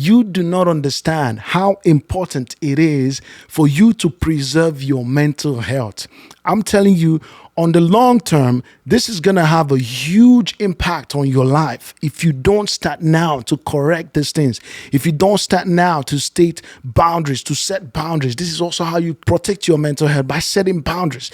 You do not understand how important it is for you to preserve your mental health. I'm telling you, on the long term, this is going to have a huge impact on your life if you don't start now to correct these things. If you don't start now to state boundaries, to set boundaries. This is also how you protect your mental health, by setting boundaries.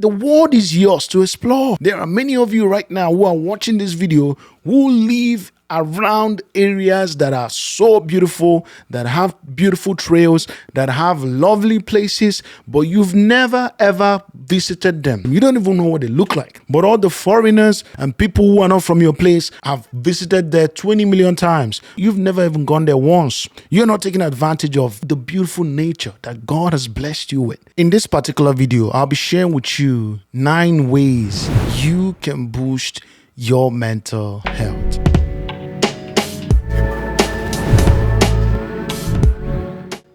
The world is yours to explore. There are many of you right now who are watching this video who live around areas that are so beautiful, that have beautiful trails, that have lovely places, but you've never ever visited them. You don't even know what they look like. But all the foreigners and people who are not from your place have visited there 20 million times. You've never even gone there once. You're not taking advantage of the beautiful nature that God has blessed you with. In this particular video, I'll be sharing with you 9 ways you can boost your mental health.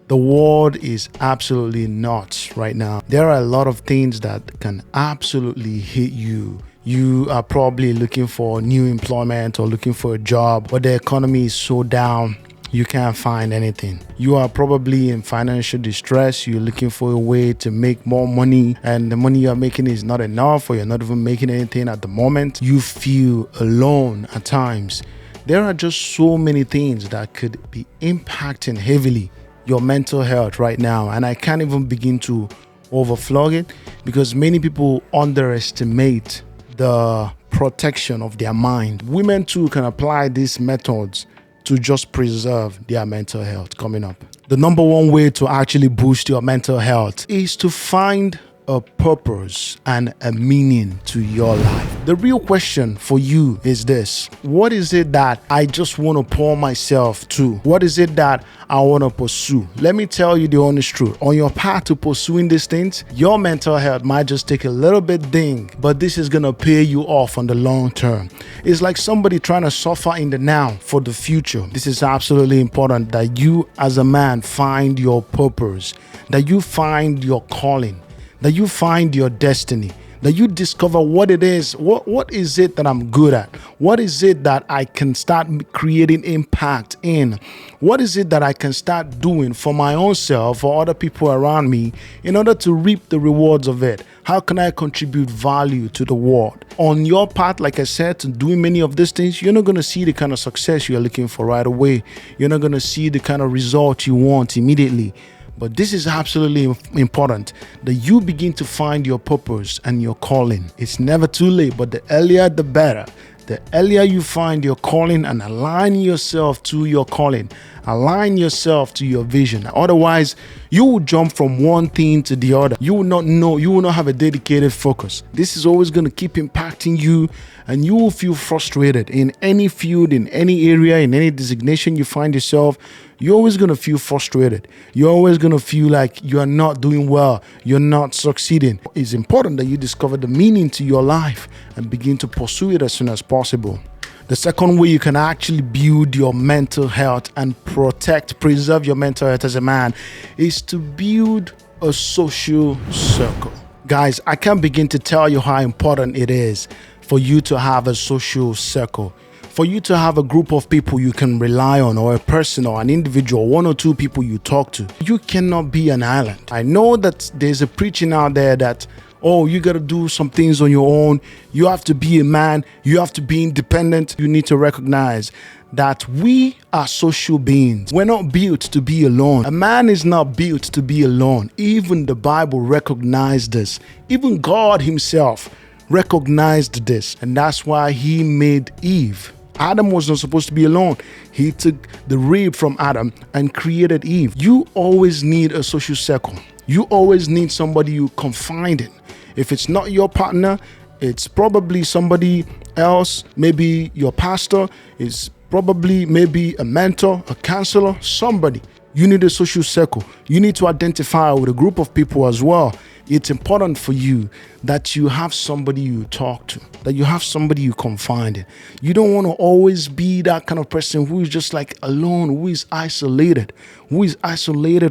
The world is absolutely nuts right now. There are a lot of things that can absolutely hit you. You are probably looking for new employment or looking for a job, but the economy is so down, you can't find anything. You are probably in financial distress. You're looking for a way to make more money, and the money you're making is not enough, or you're not even making anything at the moment. You feel alone at times. There are just so many things that could be impacting heavily your mental health right now, and I can't even begin to overflow it because many people underestimate the protection of their mind. Women too can apply these methods to just preserve their mental health. Coming up, the number one way to actually boost your mental health is to find a purpose and a meaning to your life. The real question for you is this: what is it that I just want to pour myself to? What is it that I want to pursue? Let me tell you the honest truth. On your path to pursuing these things, your mental health might just take a little bit ding, but this is going to pay you off on the long term. It's like somebody trying to suffer in the now for the future. This is absolutely important that you as a man find your purpose, that you find your calling, that you find your destiny, that you discover what it is. What is it that I'm good at? What is it that I can start creating impact in? What is it that I can start doing for my own self or other people around me in order to reap the rewards of it? How can I contribute value to the world? On your path, like I said, to doing many of these things, you're not going to see the kind of success you're looking for right away. You're not going to see the kind of result you want immediately. But this is absolutely important, that you begin to find your purpose and your calling. It's never too late, but the earlier the better. The earlier you find your calling and align yourself to your calling, align yourself to your vision. Otherwise, you will jump from one thing to the other. You will not know, you will not have a dedicated focus. This is always going to keep impacting you, and you will feel frustrated in any field, in any area, in any designation you find yourself. You're always going to feel frustrated. You're always going to feel like you are not doing well. You're not succeeding. It's important that you discover the meaning to your life and begin to pursue it as soon as possible. The second way you can actually build your mental health and preserve your mental health as a man is to build a social circle. Guys, I can't begin to tell you how important it is for you to have a social circle. For you to have a group of people you can rely on, or a person or an individual, 1 or 2 people you talk to. You cannot be an island. I know that there's a preaching out there that, oh, you got to do some things on your own. You have to be a man. You have to be independent. You need to recognize that we are social beings. We're not built to be alone. A man is not built to be alone. Even the Bible recognized this. Even God himself recognized this. And that's why he made Eve. Adam was not supposed to be alone. He took the rib from Adam and created Eve. You always need a social circle. You always need somebody you confide in. If it's not your partner, it's probably somebody else, maybe your pastor, it's probably maybe a mentor, a counselor, somebody. You need a social circle. You need to identify with a group of people as well. It's important for you that you have somebody you talk to, that you have somebody you confide in. You don't want to always be that kind of person who is just like alone, who is isolated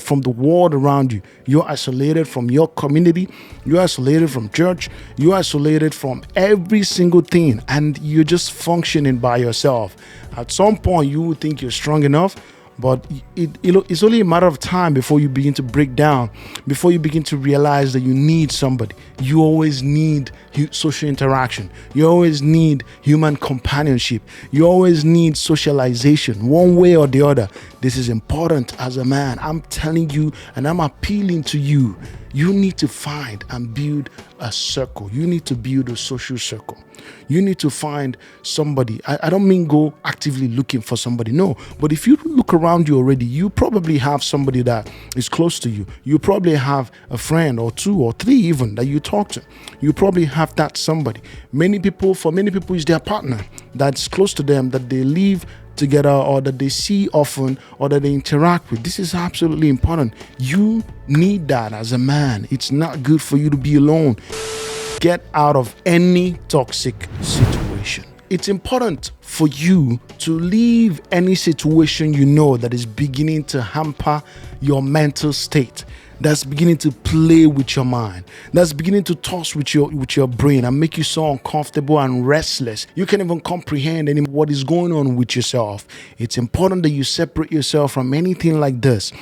from the world around you. You're isolated from your community. You're isolated from church. You're isolated from every single thing, and you're just functioning by yourself. At some point, you will think you're strong enough, But it's only a matter of time before you begin to break down, before you begin to realize that you need somebody. You always need social interaction. You always need human companionship. You always need socialization, one way or the other. This is important as a man. I'm telling you, and I'm appealing to you. You need to find and build a circle. You need to build a social circle. You need to find somebody. I don't mean go actively looking for somebody. No. But if you look around you already, you probably have somebody that is close to you. You probably have a friend or two or three even that you talk to. You probably have that somebody. For many people, it's their partner that's close to them that they live together or that they see often or that they interact with. This is absolutely important. You need that as a man. It's not good for you to be alone. Get out of any toxic situation. It's important for you to leave any situation you know that is beginning to hamper your mental state, that's beginning to play with your mind, that's beginning to toss with your brain and make you so uncomfortable and restless. You can't even comprehend anymore what is going on with yourself. It's important that you separate yourself from anything like this.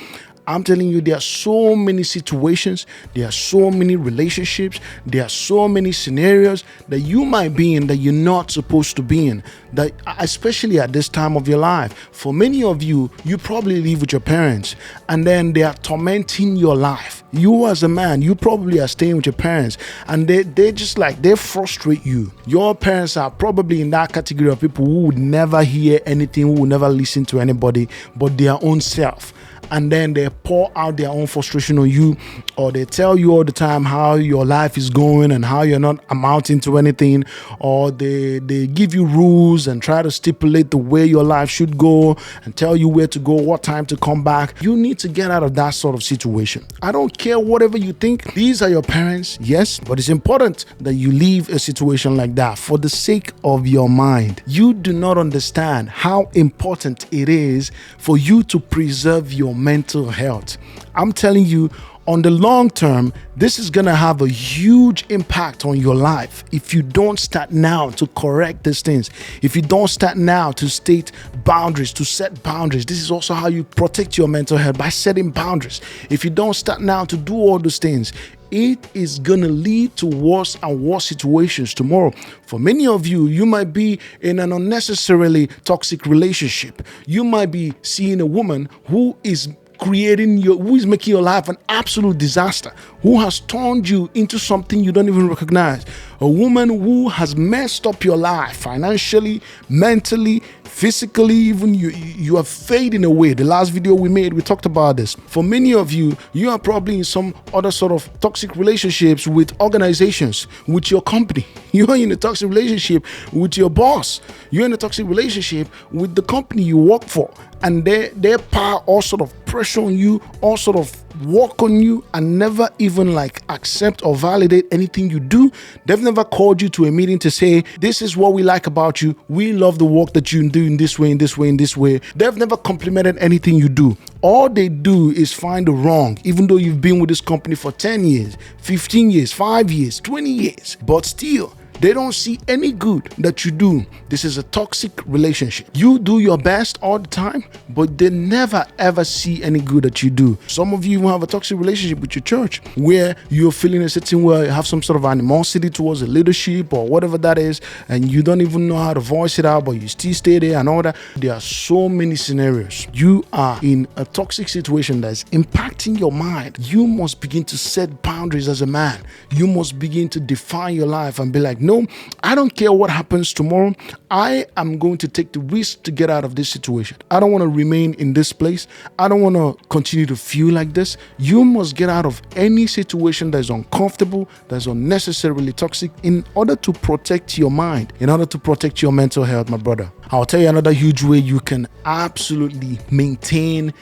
I'm telling you, there are so many situations, there are so many relationships, there are so many scenarios that you might be in that you're not supposed to be in, that especially at this time of your life. For many of you, you probably live with your parents and then they are tormenting your life. You as a man, you probably are staying with your parents and they frustrate you. Your parents are probably in that category of people who would never hear anything, who would never listen to anybody but their own self. And then they pour out their own frustration on you, or they tell you all the time how your life is going and how you're not amounting to anything, or they give you rules and try to stipulate the way your life should go and tell you where to go, what time to come back. You need to get out of that sort of situation. I don't care whatever you think. These are your parents, yes, but it's important that you leave a situation like that for the sake of your mind. You do not understand how important it is for you to preserve your mental health. I'm telling you, on the long term, this is going to have a huge impact on your life if you don't start now to correct these things. If you don't start now to state boundaries, to set boundaries. This is also how you protect your mental health, by setting boundaries. If you don't start now to do all those things, it is going to lead to worse and worse situations tomorrow. For many of you, you might be in an unnecessarily toxic relationship. You might be seeing a woman who is making your life an absolute disaster, who has turned you into something you don't even recognize. A woman who has messed up your life financially, mentally, physically, even you are fading away. The last video we made, we talked about this. For many of you, you are probably in some other sort of toxic relationships with organizations, with your company. You are in a toxic relationship with your boss. You're in a toxic relationship with the company you work for. And their power all sort of pressure on you, all sort of work on you, and never even accept or validate anything you do. They've never called you to a meeting to say, this is what we like about you. We love the work that you do in this way, in this way, in this way. They've never complimented anything you do. All they do is find the wrong, even though you've been with this company for 10 years, 15 years, 5 years, 20 years, but still, they don't see any good that you do. This is a toxic relationship. You do your best all the time, but they never ever see any good that you do. Some of you even have a toxic relationship with your church where you're feeling a certain way, you have some sort of animosity towards the leadership or whatever that is, and you don't even know how to voice it out, but you still stay there and all that. There are so many scenarios. You are in a toxic situation that's impacting your mind. You must begin to set boundaries as a man. You must begin to define your life and be like, no, I don't care what happens tomorrow. I am going to take the risk to get out of this situation. I don't want to remain in this place. I don't want to continue to feel like this. You must get out of any situation that is uncomfortable, that is unnecessarily toxic, in order to protect your mind, in order to protect your mental health, my brother. I'll tell you another huge way you can absolutely maintain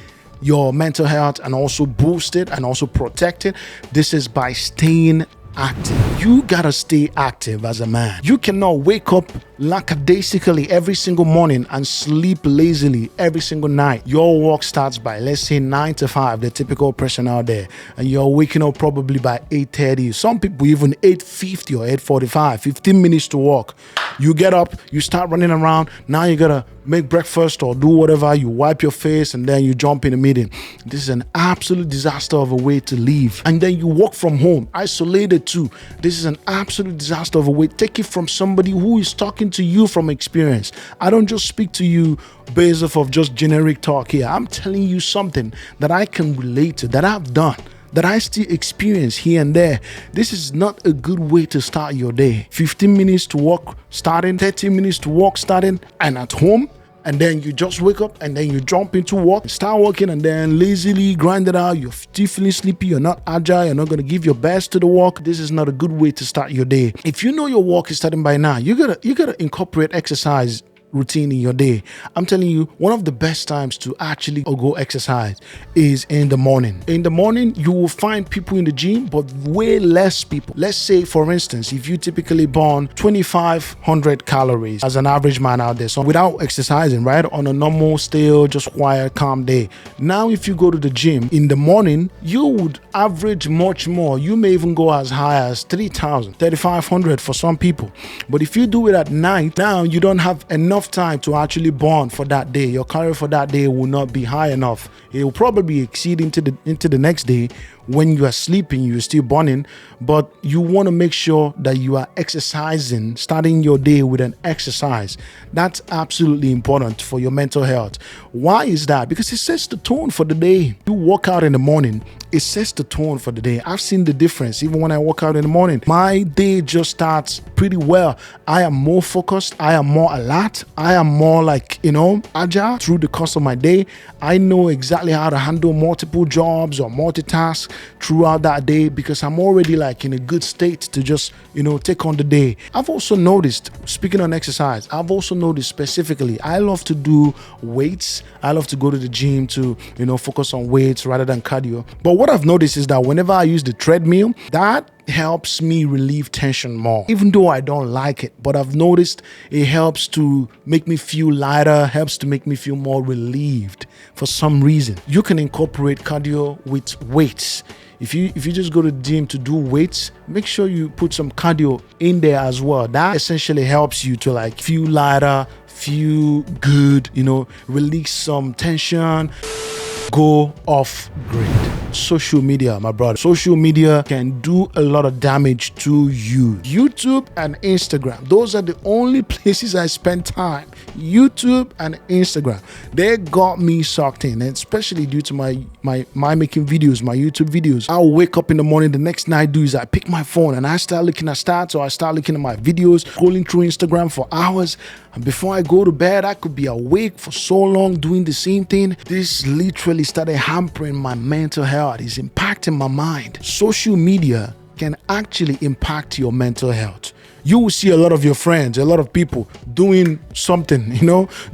your mental health and also boost it and also protect it. This is by staying active. You gotta stay active as a man. You cannot wake up lackadaisically every single morning and sleep lazily every single night, your work starts by, let's say, 9 to 5, the typical person out there, and you're waking up probably by 8:30. Some people even 8:50 or 8:45, 15 minutes to walk. You get up, you start running around. Now you gotta make breakfast or do whatever. You wipe your face and then you jump in a meeting. This is an absolute disaster of a way to live. And then you work from home, isolated too. This is an absolute disaster of a way. Take it from somebody who is talking to you from experience. I don't just speak to you based off of just generic talk here. I'm telling you something that I can relate to, that I've done, that I still experience here and there. This is not a good way to start your day. 15 minutes to walk starting, 30 minutes to walk starting, and at home, and then you just wake up and then you jump into work, start working, and then lazily grind it out. You're still feeling sleepy, you're not agile, you're not going to give your best to the work. This is not a good way to start your day. If you know your work is starting by now, you gotta incorporate exercise routine in your day. I'm telling you, one of the best times to actually go exercise is in the morning. In the morning, you will find people in the gym, but way less people. Let's say, for instance, if you typically burn 2,500 calories as an average man out there, so without exercising, right, on a normal, still, just quiet, calm day. Now, if you go to the gym in the morning, you would average much more. You may even go as high as 3,000, 3,500 for some people. But if you do it at night, now you don't have enough time to actually burn for that day. Your calorie for that day will not be high enough. It will probably exceed into the next day. When you are sleeping, you're still burning, but you want to make sure that you are exercising, starting your day with an exercise. That's absolutely important for your mental health. Why is that? Because it sets the tone for the day. You work out in the morning, it sets the tone for the day. I've seen the difference. Even when I work out in the morning, my day just starts pretty well. I am more focused. I am more alert. I am more agile through the course of my day. I know exactly how to handle multiple jobs or multitask throughout that day because I'm already in a good state to just take on the day. I've also noticed, speaking on exercise, I've also noticed specifically, I love to do weights. I love to go to the gym to focus on weights rather than cardio. But what I've noticed is that whenever I use the treadmill, that helps me relieve tension more, even though I don't like it. But I've noticed it helps to make me feel lighter, helps to make me feel more relieved for some reason. You can incorporate cardio with weights. If you just go to the gym to do weights, make sure you put some cardio in there as well. That essentially helps you to feel lighter, feel good, release some tension, go off grid. Social media, my brother. Social media can do a lot of damage to you. YouTube and Instagram, those are the only places I spend time. YouTube and Instagram, they got me sucked in, and especially due to my making videos, my YouTube videos. I'll wake up in the morning, the next thing I do is I pick my phone and I start looking at stats, or I start looking at my videos, scrolling through Instagram for hours. And before I go to bed, I could be awake for so long doing the same thing. This literally started hampering my mental health. It's impacting my mind. Social media can actually impact your mental health. You will see a lot of your friends, a lot of people doing something,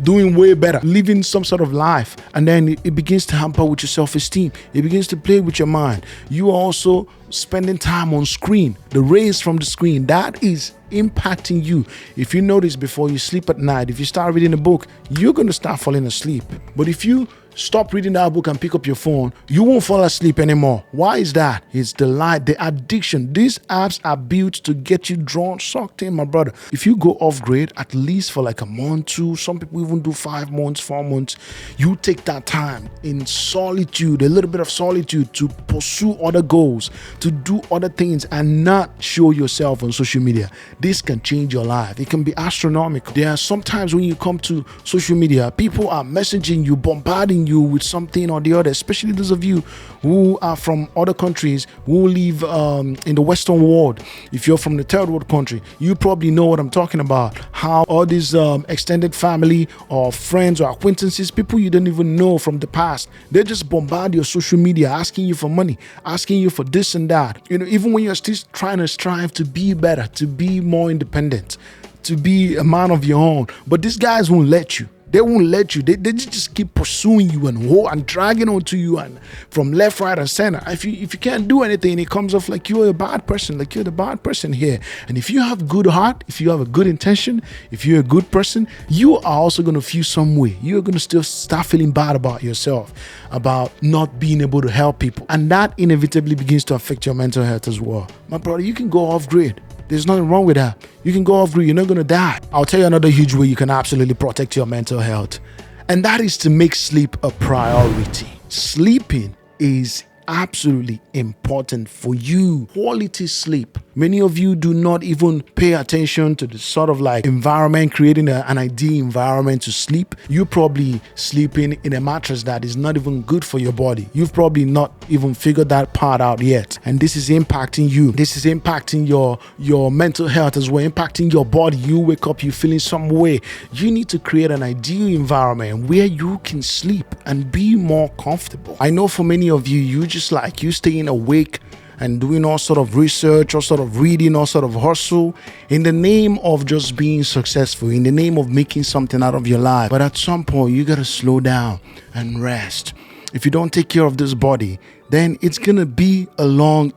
doing way better, living some sort of life. And then it begins to hamper with your self-esteem. It begins to play with your mind. You are also spending time on screen, the rays from the screen, that is impacting you. If you notice, before you sleep at night, if you start reading a book, you're going to start falling asleep. But if you stop reading that book and pick up your phone, you won't fall asleep anymore. Why is that? It's the light, the addiction. These apps are built to get you drawn, sucked in, my brother. If you go off grid, at least for a month, 2, some people even do 5 months, 4 months, you take that time in solitude, a little bit of solitude, to pursue other goals, to do other things, and not show yourself on social media. This can change your life. It can be astronomical. There are sometimes when you come to social media, people are messaging you, bombarding you with something or the other, especially those of you who are from other countries, who live in the Western world. If you're from the third world country, you probably know what I'm talking about. How all these extended family or friends or acquaintances, people you don't even know from the past, they just bombard your social media, asking you for money, asking you for this and that. Even when you're still trying to strive to be better, to be more independent, to be a man of your own. But these guys won't let you. They won't let you. They just keep pursuing you and dragging onto you and from left, right, and center. If you can't do anything, it comes off like you're a bad person, like you're the bad person here. And if you have good heart, if you have a good intention, if you're a good person, you are also going to feel some way. You're going to still start feeling bad about yourself, about not being able to help people. And that inevitably begins to affect your mental health as well. My brother, you can go off grid. There's nothing wrong with that. You can go off grid. You're not going to die. I'll tell you another huge way you can absolutely protect your mental health. And that is to make sleep a priority. Sleeping is absolutely important for you. Quality sleep. Many of you do not even pay attention to the sort of like environment, creating an ideal environment to sleep. You're probably sleeping in a mattress that is not even good for your body. You've probably not even figured that part out yet. And this is impacting you. This is impacting your mental health as well, impacting your body. You wake up, you feeling some way. You need to create an ideal environment where you can sleep and be more comfortable. I know for many of you, you staying awake and doing all sort of research, all sort of reading, all sort of hustle in the name of just being successful, in the name of making something out of your life. But at some point, you got to slow down and rest. If you don't take care of this body, then it's going to be a long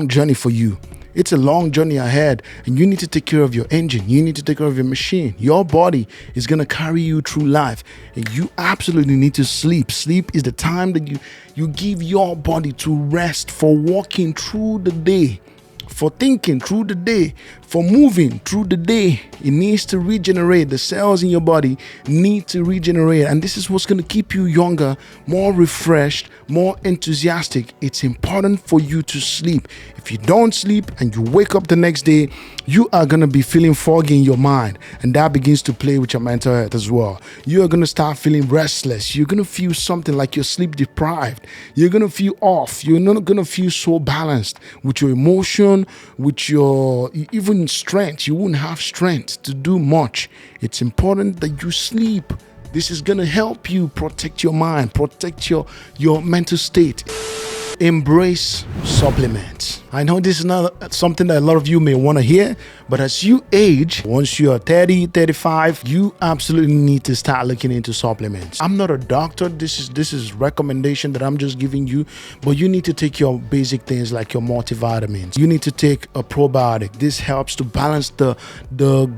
journey for you. It's a long journey ahead, and you need to take care of your engine. You need to take care of your machine. Your body is going to carry you through life, and you absolutely need to sleep. Sleep is the time that you give your body to rest, for walking through the day, for thinking through the day, for moving through the day. It needs to regenerate. The cells in your body need to regenerate. And this is what's going to keep you younger, more refreshed, more enthusiastic. It's important for you to sleep. If you don't sleep and you wake up the next day, you are going to be feeling foggy in your mind. And that begins to play with your mental health as well. You are going to start feeling restless. You're going to feel something like you're sleep deprived. You're going to feel off. You're not going to feel so balanced with your emotion, with your even strength. You won't have strength to do much. It's important that you sleep. This is going to help you protect your mind, protect your mental state. Embrace supplements. I know this is not something that a lot of you may want to hear, but as you age, once you are 30, 35, you absolutely need to start looking into supplements. I'm not a doctor. This is recommendation that I'm just giving you, but you need to take your basic things like your multivitamins. You need to take a probiotic. This helps to balance the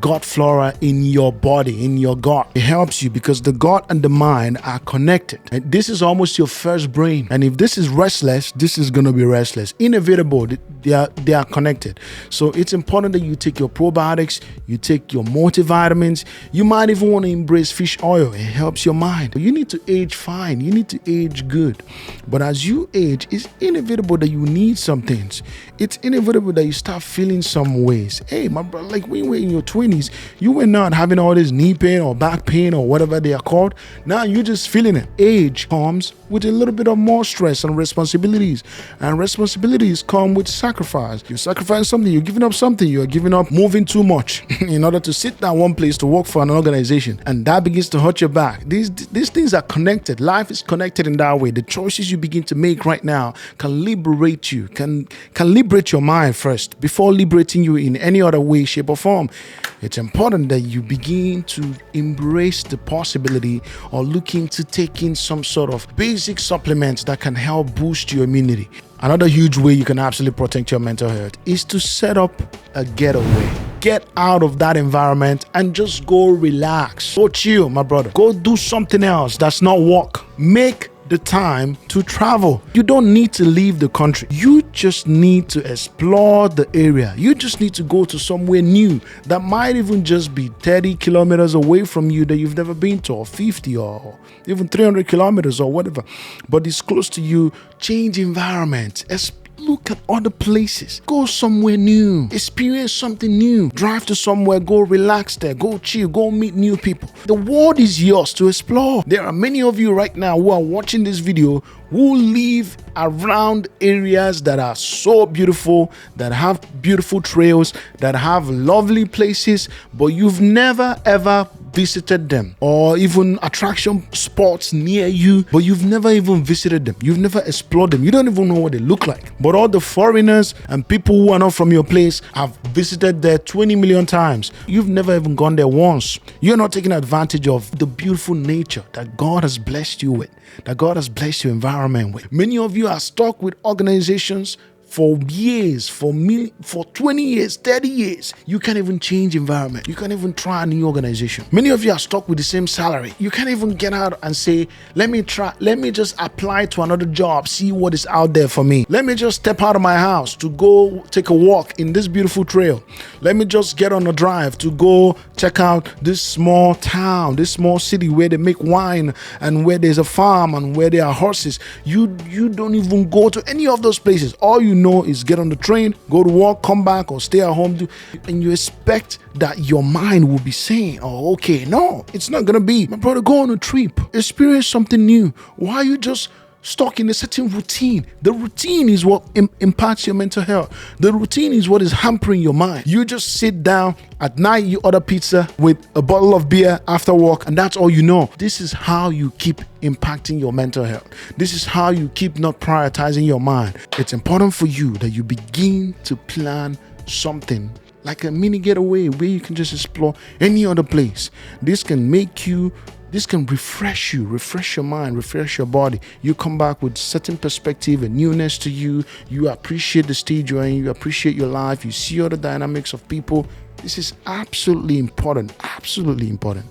gut flora in your body, in your gut. It helps you because the gut and the mind are connected. And this is almost your first brain. And if this is restless, this is going to be restless. Inevitable. They are connected. So it's important that you take your probiotics, you take your multivitamins. You might even want to embrace fish oil. It helps your mind. You need to age fine. You need to age good. But as you age, it's inevitable that you need some things. It's inevitable that you start feeling some ways. Hey, my brother, like when you were in your 20s, you were not having all this knee pain or back pain or whatever they are called. Now you're just feeling it. Age comes with a little bit of more stress and responsibilities. And responsibilities come with sacrifice. You sacrifice something, you're giving up something, you're giving up moving too much in order to sit down one place to work for an organization. And that begins to hurt your back. These things are connected. Life is connected in that way. The choices you begin to make right now can liberate you, can liberate your mind first before liberating you in any other way, shape, or form. It's important that you begin to embrace the possibility or look into taking some sort of basic supplements that can help boost your immunity. Another huge way you can absolutely protect your mental health is to set up a getaway. Get out of that environment and just go relax. Go chill, my brother. Go do something else that's not work. Make the time to travel. You don't need to leave the country. You just need to explore the area. You just need to go to somewhere new that might even just be 30 kilometers away from you that you've never been to, or 50 or even 300 kilometers or whatever. But it's close to you. Change environment. Look at other places. Go somewhere new. Experience something new. Drive to somewhere. Go relax there. Go chill. Go meet new people. The world is yours to explore. There are many of you right now who are watching this video who live around areas that are so beautiful, that have beautiful trails, that have lovely places, but you've never ever visited them, or even attraction spots near you, but you've never even visited them. You've never explored them. You don't even know what they look like. But all the foreigners and people who are not from your place have visited there 20 million times. You've never even gone there once. You're not taking advantage of the beautiful nature that God has blessed you with, that God has blessed your environment with. Many of you are stuck with organizations for years, for 20 years, 30 years. You can't even change environment. You can't even try a new organization. Many of you are stuck with the same salary. You can't even get out and say, let me just apply to another job, see what is out there for me. Let me just step out of my house to go take a walk in this beautiful trail. Let me just get on a drive to go check out this small town, this small city where they make wine and where there's a farm and where there are horses. You don't even go to any of those places. All you know is get on the train, go to work, come back, or stay at home, and you expect that your mind will be saying, oh, okay, no, it's not gonna be. My brother, go on a trip, experience something new. Why are you just stuck in a certain routine? The routine is what impacts your mental health. The routine is what is hampering your mind. You just sit down at night, you order pizza with a bottle of beer after work, and that's all you know. This is how you keep impacting your mental health. This is how you keep not prioritizing your mind. It's important for you that you begin to plan something like a mini getaway where you can just explore any other place. This can refresh you, refresh your mind, refresh your body. You come back with certain perspective and newness to you. You appreciate the stage you're in. You appreciate your life. You see all the dynamics of people. This is absolutely important. Absolutely important.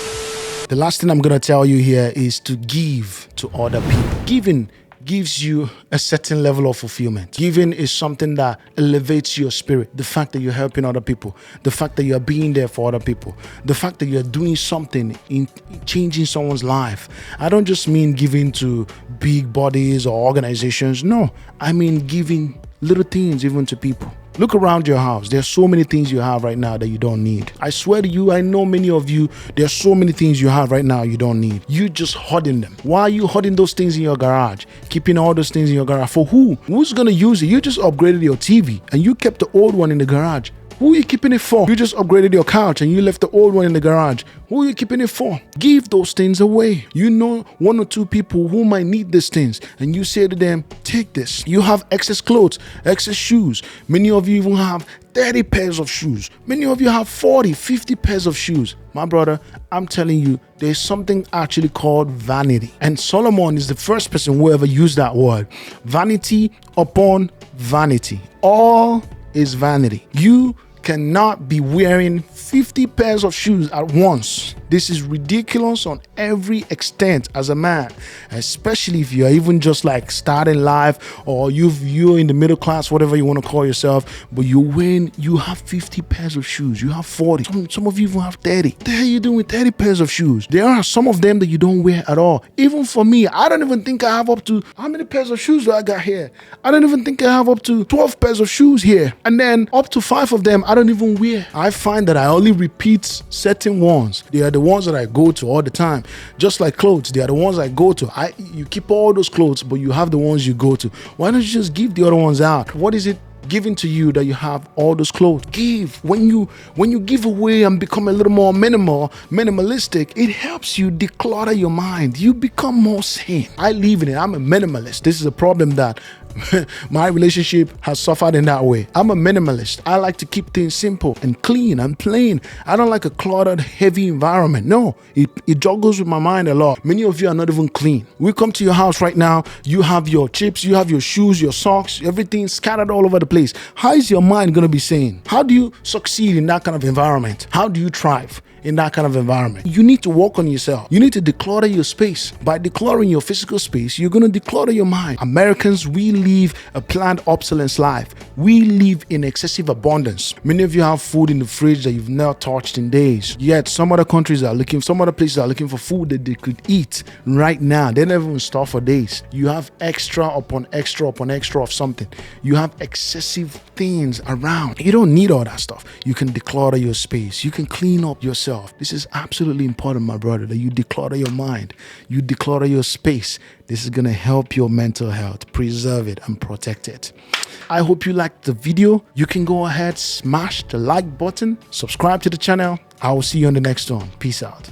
The last thing I'm going to tell you here is to give to other people. Giving gives you a certain level of fulfillment. Giving is something that elevates your spirit. The fact that you're helping other people, the fact that you're being there for other people, the fact that you're doing something in changing someone's life. I don't just mean giving to big bodies or organizations. No, I mean giving little things even to people. Look around your house. There's so many things you have right now that you don't need. I swear to you, I know many of you, there's so many things you have right now you don't need. You just hoarding them. Why are you hoarding those things in your garage? Keeping all those things in your garage. For who? Who's going to use it? You just upgraded your TV and you kept the old one in the garage. Who are you keeping it for? You just upgraded your couch and you left the old one in the garage. Who are you keeping it for? Give those things away. You know one or two people who might need these things and you say to them, take this. You have excess clothes, excess shoes. Many of you even have 30 pairs of shoes. Many of you have 40, 50 pairs of shoes. My brother, I'm telling you, there's something actually called vanity. And Solomon is the first person who ever used that word. Vanity upon vanity. All is vanity. You cannot be wearing 50 pairs of shoes at once. This is ridiculous on every extent as a man, especially if you're even just like starting life or you're in the middle class, whatever you want to call yourself, but you have 50 pairs of shoes, you have 40, some of you even have 30. What the hell are you doing with 30 pairs of shoes? There are some of them that you don't wear at all. Even for me, I don't even think I have up to, how many pairs of shoes do I got here? I don't even think I have up to 12 pairs of shoes here. And then up to 5 of them I don't even wear. I find that I only repeat certain ones. They are the ones that I go to all the time. Just like clothes, they are the ones I go to. You keep all those clothes, but you have the ones you go to. Why don't you just give the other ones out? What is it giving to you that you have all those clothes? Give. When you give away and become a little more minimalistic, it helps you declutter your mind. You become more sane. I live in it. I'm a minimalist. This is a problem that my relationship has suffered in that way. I'm a minimalist. I like to keep things simple and clean and plain. I don't like a cluttered, heavy environment. No, it juggles with my mind a lot. Many of you are not even clean. We come to your house right now, you have your chips, you have your shoes, your socks, everything scattered all over the place. How is your mind going to be sane? How do you succeed in that kind of environment? How do you thrive in that kind of environment? You need to work on yourself. You need to declutter your space. By decluttering your physical space, you're going to declutter your mind. Americans, we live a planned obsolescence life. We live in excessive abundance. Many of you have food in the fridge that you've never touched in days. Yet some other places are looking for food that they could eat right now. They never even stop for days. You have extra upon extra upon extra of something. You have excessive things around. You don't need all that stuff. You can declutter your space. You can clean up yourself. This is absolutely important, my brother, that you declutter your mind. You declutter your space. This is going to help your mental health, preserve it and protect it. I hope you liked the video. You can go ahead, smash the like button, subscribe to the channel. I will see you on the next one. Peace out.